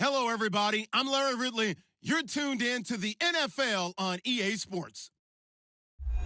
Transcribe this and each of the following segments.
Hello, everybody. I'm Larry Ridley. You're tuned in to the NFL on EA Sports.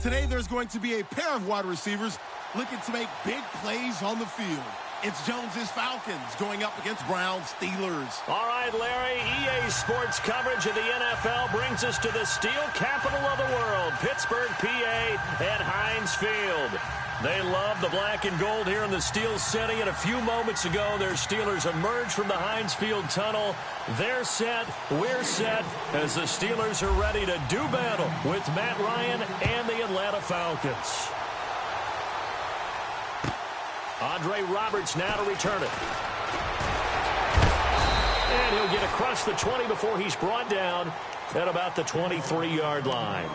Today, there's going to be a pair of wide receivers looking to make big plays on the field. It's Jones's Falcons going up against Browns Steelers. All right, Larry, EA Sports coverage of the NFL brings us to the steel capital of the world, Pittsburgh, PA, at Heinz Field. They love the black and gold here in the Steel City, and a few moments ago, their Steelers emerged from the Heinz Field tunnel. They're set, we're set, as the Steelers are ready to do battle with Matt Ryan and the Atlanta Falcons. Andre Roberts now to return it. And he'll get across the 20 before he's brought down at about the 23-yard line.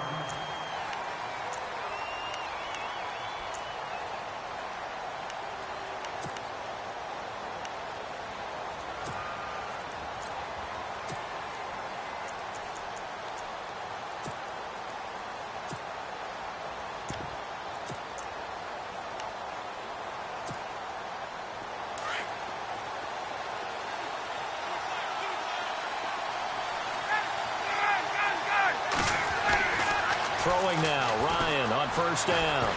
Throwing now, Ryan on first down.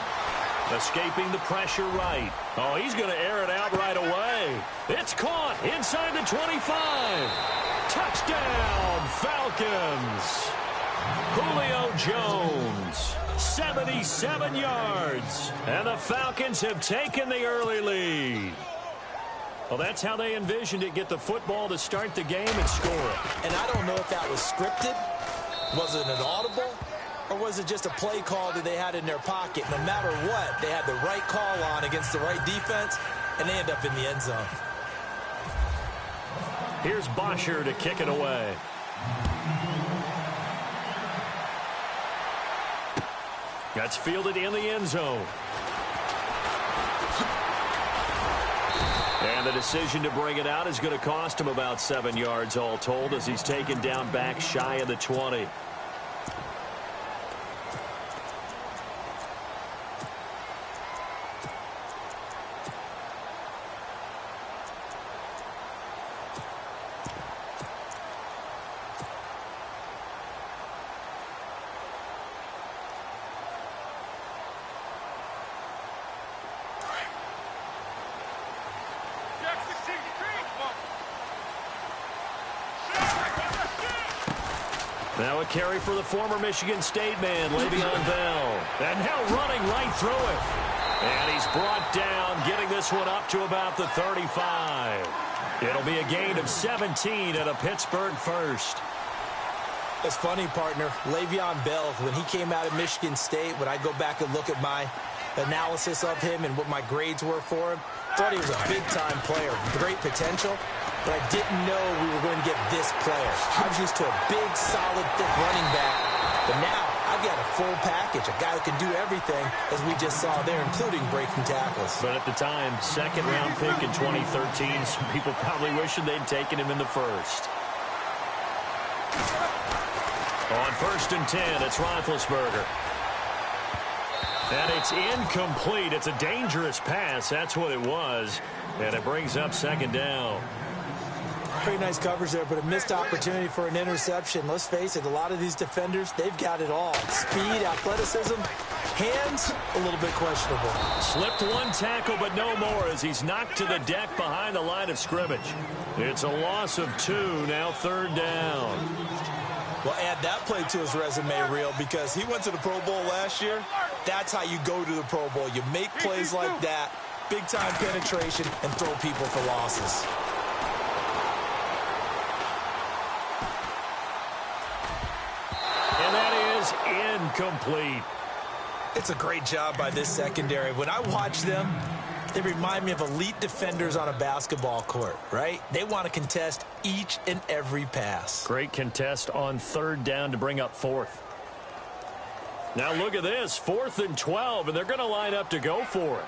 Escaping the pressure right. Oh, he's going to air it out right away. It's caught inside the 25. Touchdown, Falcons. Julio Jones, 77 yards. And the Falcons have taken the early lead. Well, that's how they envisioned it, get the football to start the game and score it. And I don't know if that was scripted. Was it an audible? Or was it just a play call that they had in their pocket? No matter what, they had the right call on against the right defense, and they end up in the end zone. Here's Bosher to kick it away. That's fielded in the end zone. And the decision to bring it out is going to cost him about 7 yards all told as he's taken down back shy of the 20. Now a carry for the former Michigan State man, Le'Veon Bell. And now running right through it. And he's brought down, getting this one up to about the 35. It'll be a gain of 17 at a Pittsburgh first. It's funny, partner. Le'Veon Bell, when he came out of Michigan State, when I go back and look at my analysis of him and what my grades were for him, thought he was a big-time player, great potential. But I didn't know we were going to get this player. I was used to a big, solid, thick running back. But now, I've got a full package, a guy who can do everything, as we just saw there, including breaking tackles. But at the time, second-round pick in 2013, some people probably wishing they'd taken him in the first. On 1st and 10, it's Roethlisberger. And it's incomplete. It's a dangerous pass. That's what it was. And it brings up second down. Pretty nice coverage there, but a missed opportunity for an interception. Let's face it, a lot of these defenders, they've got it all. Speed, athleticism, hands, a little bit questionable. Slipped one tackle, but no more as he's knocked to the deck behind the line of scrimmage. It's a loss of 2, now 3rd down. Well, add that play to his resume reel because he went to the Pro Bowl last year. That's how you go to the Pro Bowl. You make plays like that, big-time penetration, and throw people for losses. And that is incomplete. It's a great job by this secondary. When I watch them, they remind me of elite defenders on a basketball court, right? They want to contest each and every pass. Great contest on 3rd down to bring up 4th. Now look at this, 4th and 12, and they're going to line up to go for it.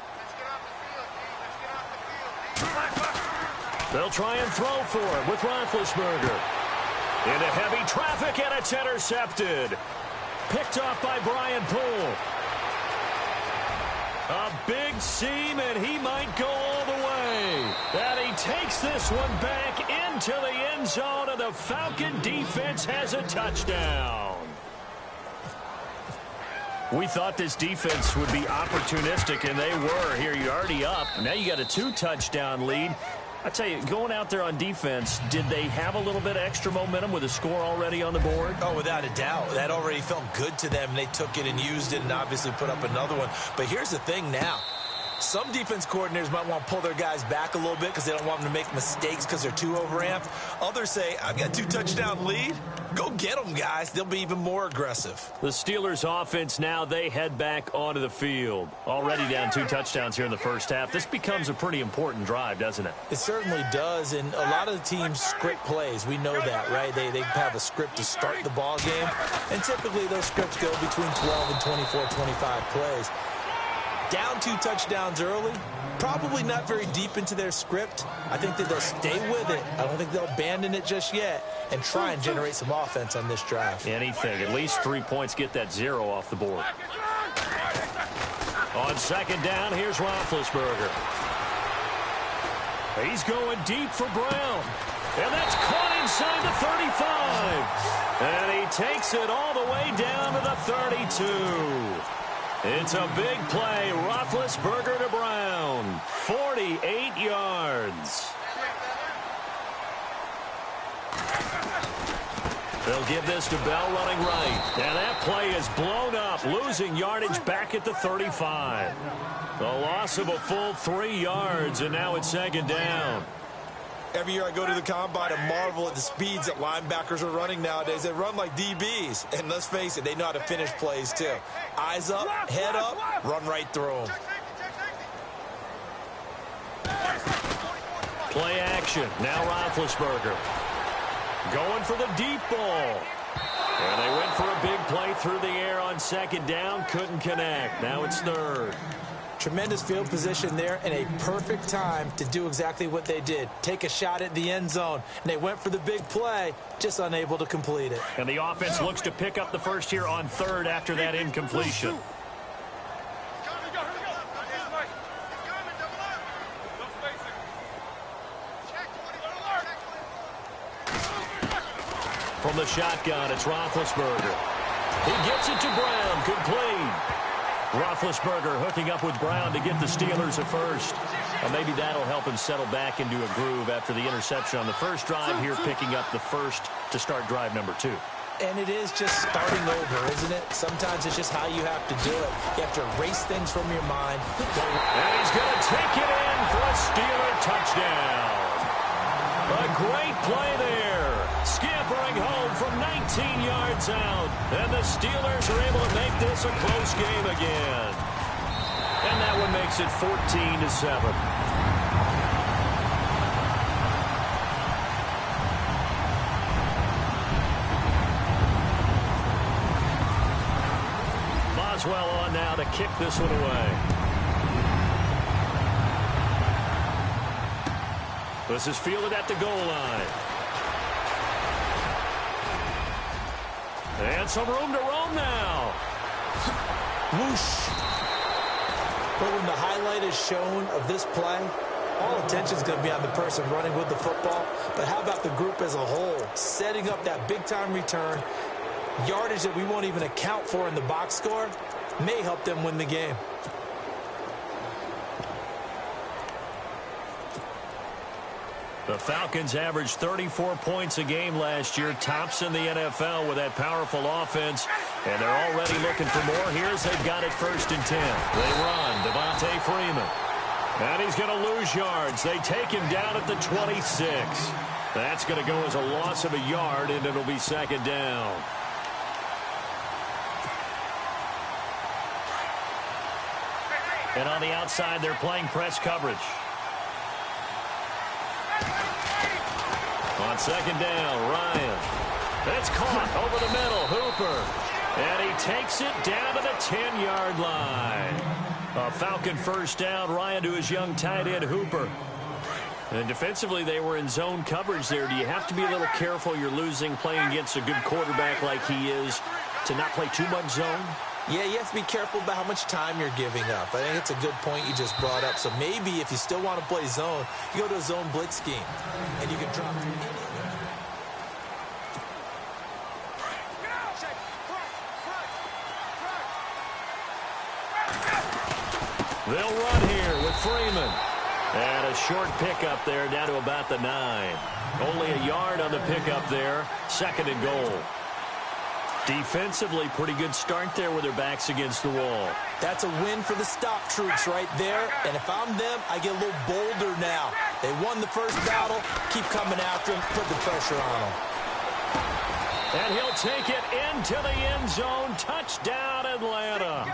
They'll try and throw for it with Roethlisberger. Into heavy traffic, and it's intercepted. Picked off by Brian Poole. A big seam, and he might go all the way. And he takes this one back in. into the end zone, and the Falcon defense has a touchdown. We thought this defense would be opportunistic, and they were. Here, you're already up. Now you got a 2-touchdown lead. I tell you, going out there on defense, did they have a little bit of extra momentum with a score already on the board? Oh, without a doubt. That already felt good to them. They took it and used it and obviously put up another one. But here's the thing now. Some defense coordinators might want to pull their guys back a little bit because they don't want them to make mistakes because they're too overamped. Others say, I've got a 2-touchdown lead. Go get them, guys. They'll be even more aggressive. The Steelers offense now, they head back onto the field. Already down 2 touchdowns here in the first half. This becomes a pretty important drive, doesn't it? It certainly does, and a lot of the teams script plays. We know that, right? They have a script to start the ball game, and typically those scripts go between 12 and 24, 25 plays. Down 2 touchdowns early, probably not very deep into their script. I think that they'll stay with it. I don't think they'll abandon it just yet and try and generate some offense on this drive. Anything. At least 3 points, get that 0 off the board. On second down, here's Roethlisberger. He's going deep for Brown. And that's caught inside the 35. And he takes it all the way down to the 32. It's a big play. Roethlisberger to Brown. 48 yards. They'll give this to Bell running right. And that play is blown up, losing yardage back at the 35. The loss of a full 3 yards, and now it's second down. Every year I go to the combine and marvel at the speeds that linebackers are running nowadays. They run like DBs. And let's face it, they know how to finish plays too. Eyes up, head up, run right through them. Play action. Now Roethlisberger. Going for the deep ball. And they went for a big play through the air on second down. Couldn't connect. Now it's third. Tremendous field position there and a perfect time to do exactly what they did. Take a shot at the end zone. And they went for the big play, just unable to complete it. And the offense looks to pick up the first here on third after that incompletion. From the shotgun, it's Roethlisberger. He gets it to Brown, complete. Roethlisberger hooking up with Brown to get the Steelers a first. Maybe that'll help him settle back into a groove after the interception on the first drive here, picking up the first to start drive number 2. And it is just starting over, isn't it? Sometimes it's just how you have to do it. You have to erase things from your mind. And he's going to take it in for a Steeler touchdown. A great play there. Scampering home from 19 yards out. And the Steelers are able to make this a close game again. And that one makes it 14-7. Boswell on now to kick this one away. This is fielded at the goal line. And some room to roam now. Whoosh. But when the highlight is shown of this play, all attention is going to be on the person running with the football. But how about the group as a whole? Setting up that big-time return, yardage that we won't even account for in the box score, may help them win the game. The Falcons averaged 34 points a game last year, tops in the NFL with that powerful offense, and they're already looking for more. Here's they've got it 1st and 10. They run, Devontae Freeman, and he's going to lose yards. They take him down at the 26. That's going to go as a loss of a yard, and it'll be second down. And on the outside, they're playing press coverage. On second down, Ryan. It's caught over the middle, Hooper. And he takes it down to the 10-yard line. A Falcon first down, Ryan to his young tight end, Hooper. And defensively, they were in zone coverage there. Do you have to be a little careful? You're losing, playing against a good quarterback like he is, to not play too much zone? Yeah, you have to be careful about how much time you're giving up. I think it's a good point you just brought up. So maybe if you still want to play zone, you go to a zone blitz scheme, and you can drop They'll run here with Freeman. And a short pickup there down to about the 9. Only a yard on the pickup there. 2nd and goal. Defensively, pretty good start there with their backs against the wall. That's a win for the stop troops right there. And if I'm them, I get a little bolder now. They won the first battle. Keep coming after them. Put the pressure on them. And he'll take it into the end zone. Touchdown, Atlanta.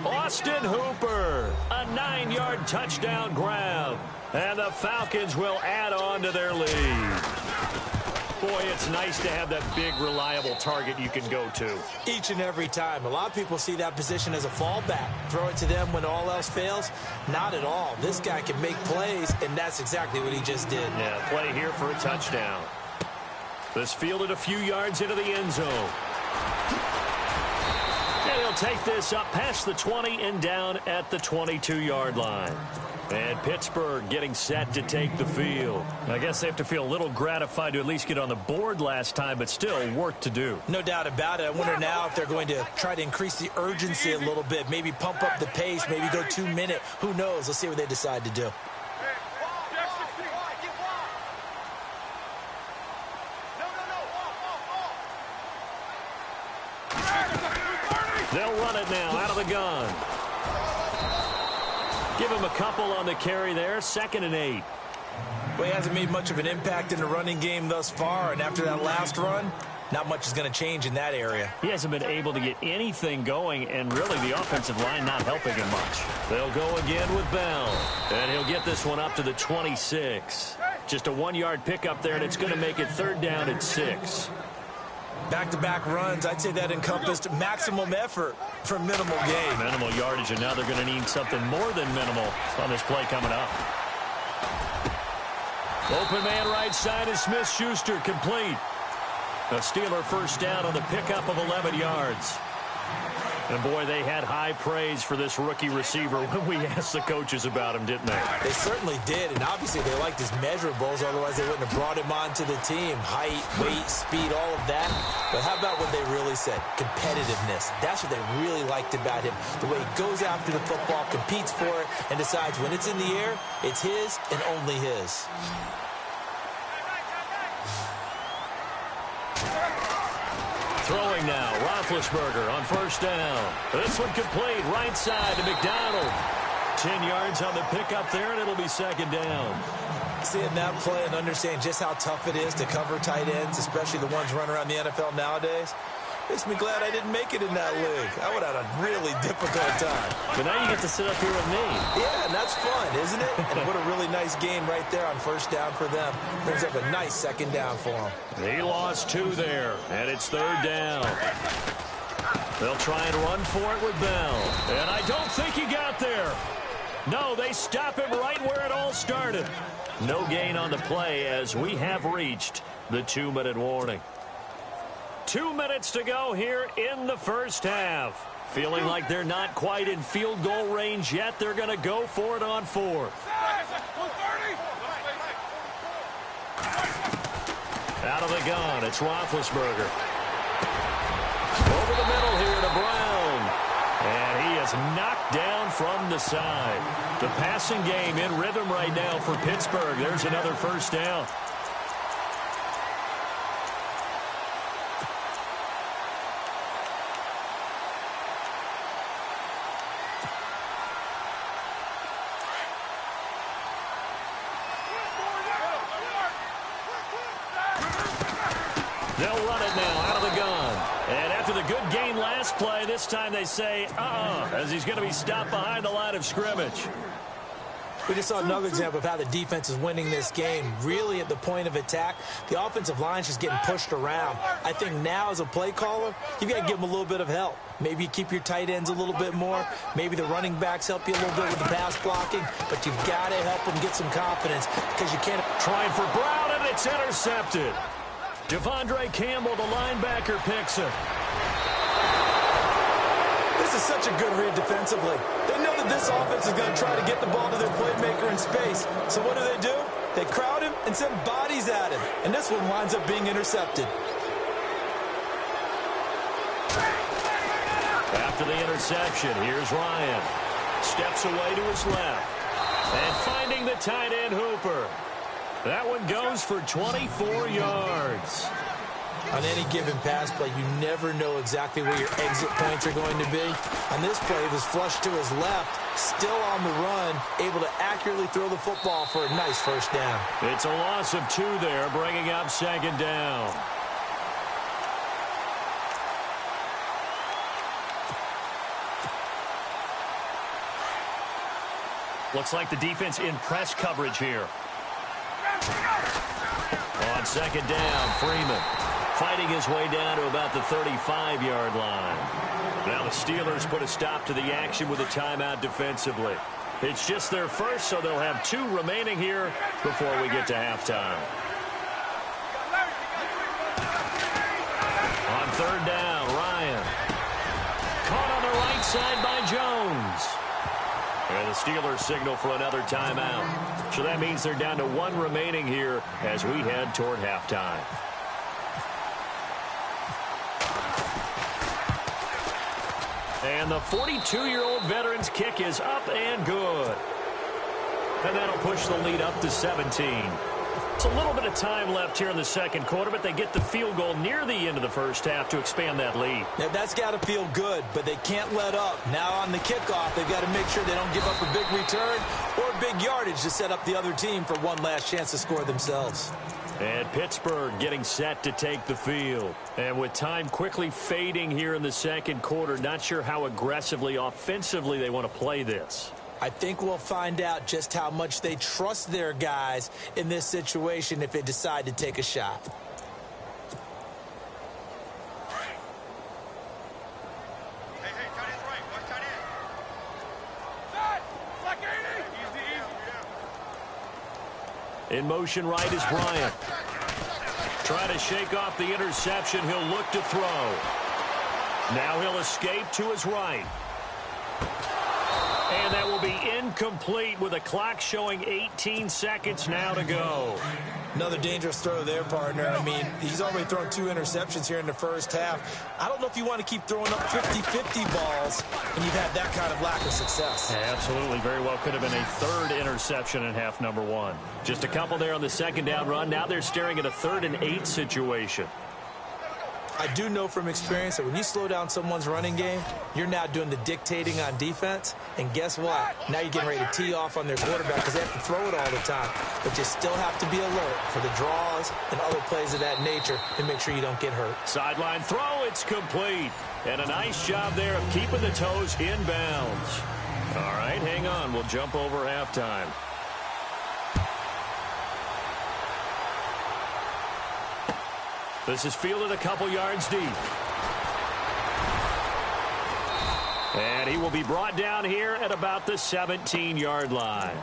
Austin Hooper, a 9-yard touchdown grab. And the Falcons will add on to their lead. Boy, it's nice to have that big, reliable target you can go to. Each and every time. A lot of people see that position as a fallback. Throw it to them when all else fails. Not at all. This guy can make plays, and that's exactly what he just did. Yeah, play here for a touchdown. This fielded a few yards into the end zone. And he'll take this up past the 20 and down at the 22-yard line. And Pittsburgh getting set to take the field. I guess they have to feel a little gratified to at least get on the board last time, but still work to do. No doubt about it. I wonder now if they're going to try to increase the urgency a little bit, maybe pump up the pace, maybe go 2-minute. Who knows? Let's see what they decide to do. They'll run it now out of the gun. Give him a couple on the carry there. 2nd and 8. Well, he hasn't made much of an impact in the running game thus far, and after that last run, not much is going to change in that area. He hasn't been able to get anything going, and really the offensive line not helping him much. They'll go again with Bell, and he'll get this one up to the 26. Just a 1-yard pickup there, and it's going to make it 3rd down at 6. Back-to-back runs, I'd say that encompassed maximum effort for minimal gain. Minimal yardage, and now they're going to need something more than minimal on this play coming up. Open man right side is Smith-Schuster, complete. A Steeler first down on the pickup of 11 yards. And, boy, they had high praise for this rookie receiver when we asked the coaches about him, didn't they? They certainly did, and obviously they liked his measurables, otherwise they wouldn't have brought him onto the team. Height, weight, speed, all of that. But how about what they really said? Competitiveness. That's what they really liked about him. The way he goes after the football, competes for it, and decides when it's in the air, it's his and only his. Throwing now, Roethlisberger on first down. This one complete, right side to McDonald. 10 yards on the pickup there, and it'll be 2nd down. Seeing that play and understanding just how tough it is to cover tight ends, especially the ones running around the NFL nowadays, makes me glad I didn't make it in that league. I would have had a really difficult time. But now you get to sit up here with me. Yeah, and that's fun, isn't it? And what a really nice game right there on first down for them. Brings up a nice 2nd down for them. He lost 2 there, and it's 3rd down. They'll try and run for it with Bell. And I don't think he got there. No, they stop him right where it all started. No gain on the play as we have reached the 2-minute warning. 2 minutes to go here in the first half. Feeling like they're not quite in field goal range yet. They're going to go for it on 4th. Out of the gun, it's Roethlisberger. Over the middle here to Brown. And he is knocked down from the side. The passing game in rhythm right now for Pittsburgh. There's another first down. They'll run it now out of the gun. And after the good gain last play, this time they say, as he's going to be stopped behind the line of scrimmage. We just saw another example of how the defense is winning this game. Really at the point of attack, the offensive line's just getting pushed around. I think now as a play caller, you've got to give them a little bit of help. Maybe you keep your tight ends a little bit more. Maybe the running backs help you a little bit with the pass blocking. But you've got to help them get some confidence because you can't. Trying for Brown, and it's intercepted. Devondre Campbell, the linebacker, picks it. This This is such a good read defensively. They know that this offense is going to try to get the ball to their playmaker in space. So what do? They crowd him and send bodies at him. And this one winds up being intercepted. After the interception, here's Ryan. Steps away to his left. And finding the tight end Hooper. That one goes for 24 yards. On any given pass play, you never know exactly where your exit points are going to be. On this play, it was flushed to his left, still on the run, able to accurately throw the football for a nice first down. It's a loss of 2 there, bringing up second down. Looks like the defense in press coverage here. On second down, Freeman fighting his way down to about the 35-yard line. Now the Steelers put a stop to the action with a timeout defensively. It's just their first, so they'll have 2 remaining here before we get to halftime. On third down, Ryan. Caught on the right side by Jones. And the Steelers signal for another timeout. So that means they're down to 1 remaining here as we head toward halftime. And the 42-year-old veteran's kick is up and good. And that'll push the lead up to 17. It's a little bit of time left here in the second quarter, but they get the field goal near the end of the first half to expand that lead. Now, that's got to feel good, but they can't let up. Now on the kickoff, they've got to make sure they don't give up a big return or big yardage to set up the other team for one last chance to score themselves. And Pittsburgh getting set to take the field. And with time quickly fading here in the second quarter, not sure how aggressively, offensively they want to play this. I think we'll find out just how much they trust their guys in this situation if they decide to take a shot. In motion right is Bryant. Trying to shake off the interception. He'll look to throw. Now he'll escape to his right. And that will be incomplete with a clock showing 18 seconds now to go. Another dangerous throw there, partner. I mean, he's already thrown 2 interceptions here in the first half. I don't know if you want to keep throwing up 50-50 balls when you've had that kind of lack of success. Yeah, absolutely. Very well could have been a 3rd interception in half number 1. Just a couple there on the second down run. Now they're staring at a 3rd and 8 situation. I do know from experience that when you slow down someone's running game, you're now doing the dictating on defense. And guess what? Now you're getting ready to tee off on their quarterback because they have to throw it all the time. But you still have to be alert for the draws and other plays of that nature and make sure you don't get hurt. Sideline throw, it's complete. And a nice job there of keeping the toes in bounds. All right, hang on. We'll jump over halftime. This is fielded a couple yards deep. And he will be brought down here at about the 17-yard line.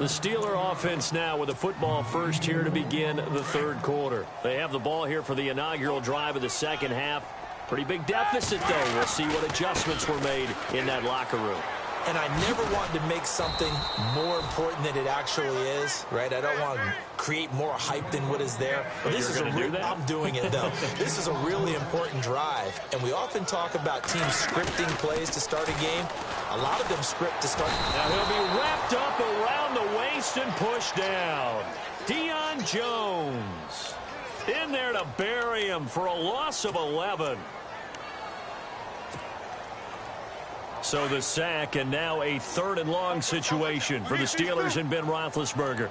The Steeler offense now with a football first here to begin the third quarter. They have the ball here for the inaugural drive of the second half. Pretty big deficit, though. We'll see what adjustments were made in that locker room. And I never want to make something more important than it actually is, right? I don't want to create more hype than what is there. But this is I'm doing it, though. This is a really important drive. And we often talk about teams scripting plays to start a game. A lot of them script to start. Now he'll be wrapped up around the waist and pushed down. Deion Jones in there to bury him for a loss of 11. So the sack, and now a 3rd and long situation for the Steelers and Ben Roethlisberger.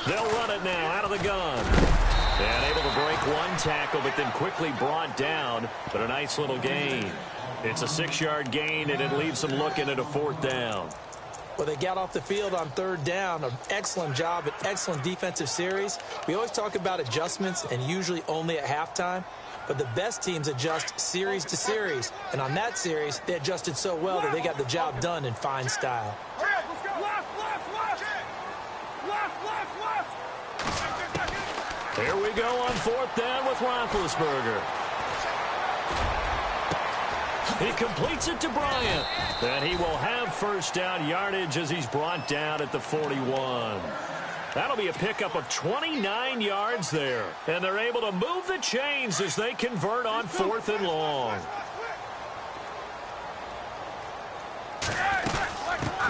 They'll run it now out of the gun. And able to break one tackle, but then quickly brought down. But a nice little gain. It's a 6-yard gain, and it leaves them looking at a 4th down. Well, they got off the field on 3rd down. An excellent job, an excellent defensive series. We always talk about adjustments, and usually only at halftime. But the best teams adjust series to series. And on that series, they adjusted so well that they got the job done in fine style. Here we go on 4th down with Roethlisberger. He completes it to Bryant. And he will have first down yardage as he's brought down at the 41. That'll be a pickup of 29 yards there. And they're able to move the chains as they convert on 4th and long.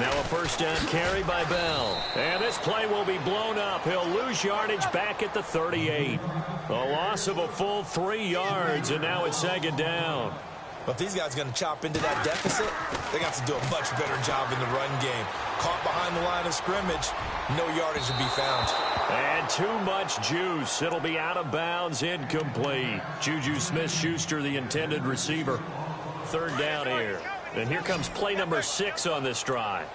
Now a first down carry by Bell. And this play will be blown up. He'll lose yardage back at the 38. A loss of a full 3 yards, and now it's 2nd down. But if these guys are going to chop into that deficit, they're going to have to do a much better job in the run game. Caught behind the line of scrimmage, no yardage to be found. And too much juice. It'll be out of bounds, incomplete. Juju Smith-Schuster, the intended receiver. 3rd down here. And here comes play number 6 on this drive.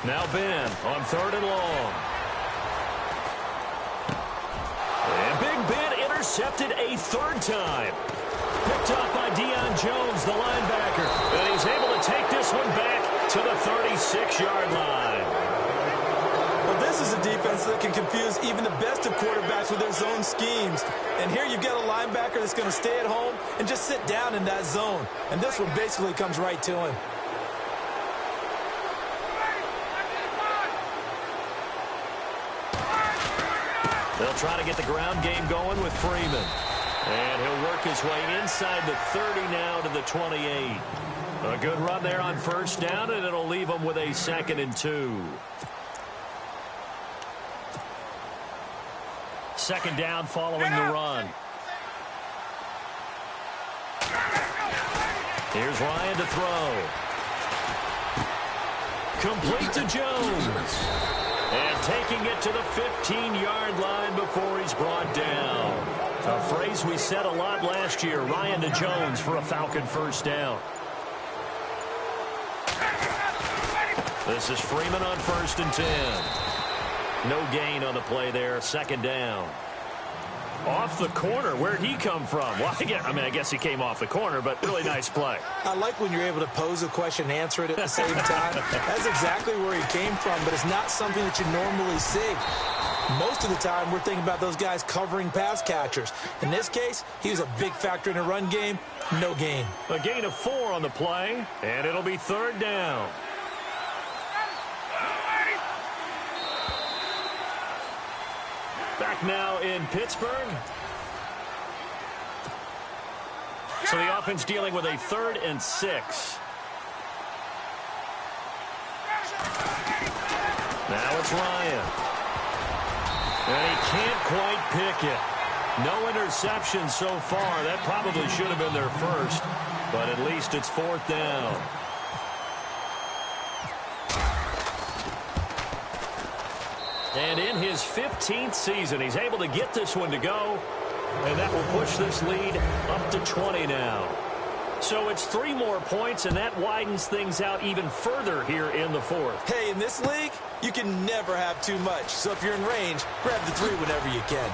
Now Ben on 3rd and long. And Big Ben intercepted a 3rd time. Picked up by Deion Jones, the linebacker. And he's able to take this one back to the 36-yard line. Well, this is a defense that can confuse even the best of quarterbacks with their zone schemes. And here you've got a linebacker that's going to stay at home and just sit down in that zone. And this one basically comes right to him. They'll try to get the ground game going with Freeman. And he'll work his way inside the 30 now to the 28. A good run there on first down, and it'll leave them with a 2nd and 2. 2nd down following the run. Here's Ryan to throw. Complete to Jones. And taking it to the 15-yard line before he's brought down. A phrase we said a lot last year, Ryan to Jones for a Falcon first down. This is Freeman on 1st and 10. No gain on the play there, 2nd down. Off the corner, where'd he come from? Well, I guess he came off the corner, but really nice play. I like when you're able to pose a question and answer it at the same time. That's exactly where he came from, but it's not something that you normally see. Most of the time, we're thinking about those guys covering pass catchers. In this case, he was a big factor in the run game. No gain. A gain of 4 on the play, and it'll be 3rd down. Back now in Pittsburgh. So the offense dealing with a 3rd and 6. Now it's Ryan. And he can't quite pick it. No interception so far. That probably should have been their first. But at least it's 4th down. And in his 15th season, he's able to get this one to go. And that will push this lead up to 20 now. So it's 3 more points, and that widens things out even further here in the 4th. Hey, in this league, you can never have too much. So if you're in range, grab the 3 whenever you can.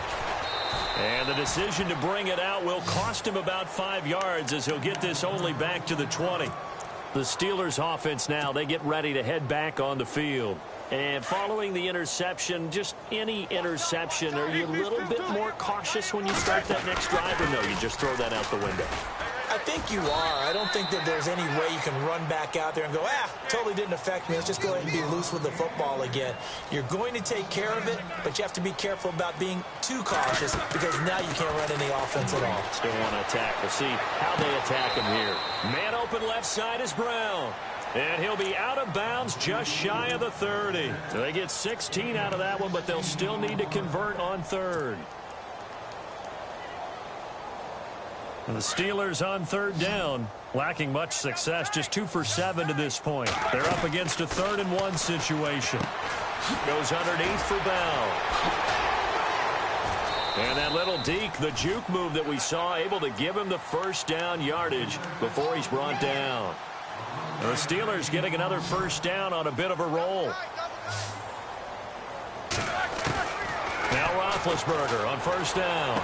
And the decision to bring it out will cost him about 5 yards as he'll get this only back to the 20. The Steelers offense now, they get ready to head back on the field. And following the interception, just any interception, are you a little bit more cautious when you start that next drive, or no, you just throw that out the window? I think you are. I don't think that there's any way you can run back out there and go, totally didn't affect me. Let's just go ahead and be loose with the football again. You're going to take care of it, but you have to be careful about being too cautious because now you can't run any offense at all. Still want to attack. We'll see how they attack him here. Man open left side is Brown. And he'll be out of bounds just shy of the 30. So they get 16 out of that one, but they'll still need to convert on 3rd. And the Steelers on 3rd down, lacking much success, just 2 for 7 to this point. They're up against a 3rd and 1 situation. Goes underneath for Bell. And that little deke, the juke move that we saw, able to give him the first down yardage before he's brought down. The Steelers getting another first down on a bit of a roll. Now Roethlisberger on first down.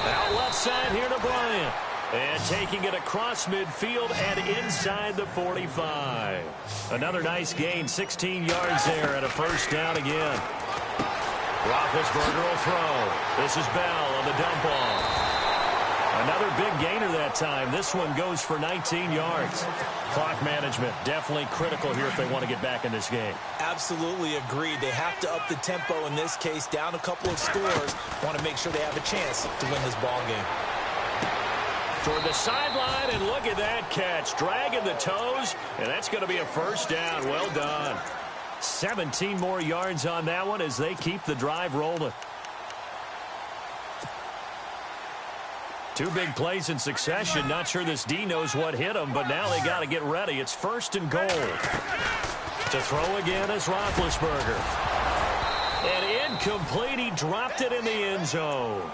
Out left side here to Bryant. And taking it across midfield and inside the 45. Another nice gain, 16 yards there and a first down again. Roethlisberger will throw. This is Bell on the dump off. Another big gainer that time. This one goes for 19 yards. Clock management definitely critical here if they want to get back in this game. Absolutely agreed. They have to up the tempo in this case. Down a couple of scores. Want to make sure they have a chance to win this ball game. Toward the sideline, and look at that catch. Dragging the toes, and that's going to be a first down. Well done. 17 more yards on that one as they keep the drive rolling. Two big plays in succession. Not sure this D knows what hit him, but now they got to get ready. It's first and goal. To throw again is Roethlisberger. And incomplete. He dropped it in the end zone.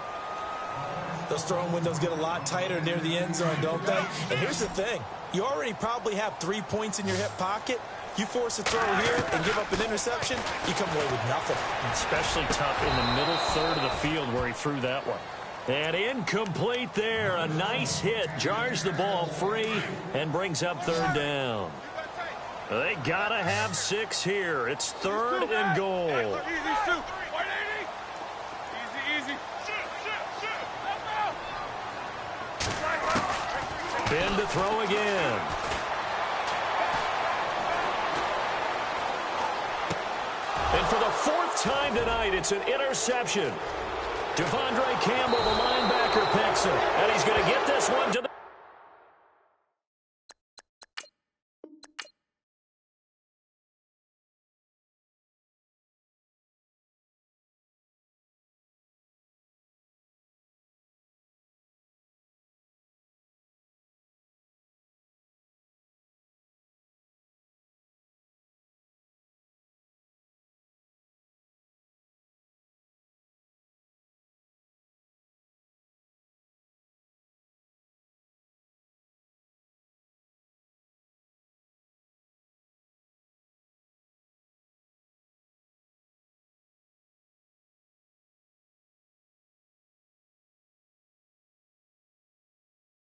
Those throwing windows get a lot tighter near the end zone, don't they? And here's the thing. You already probably have 3 points in your hip pocket. You force a throw here and give up an interception, you come away with nothing. Especially tough in the middle third of the field where he threw that one. And incomplete there. A nice hit. Jars the ball free and brings up third down. They got to have 6 here. It's third and goal. Ben to throw again. And for the 4th time tonight, it's an interception. Devondre Campbell, the linebacker, picks it. And he's going to get this one to the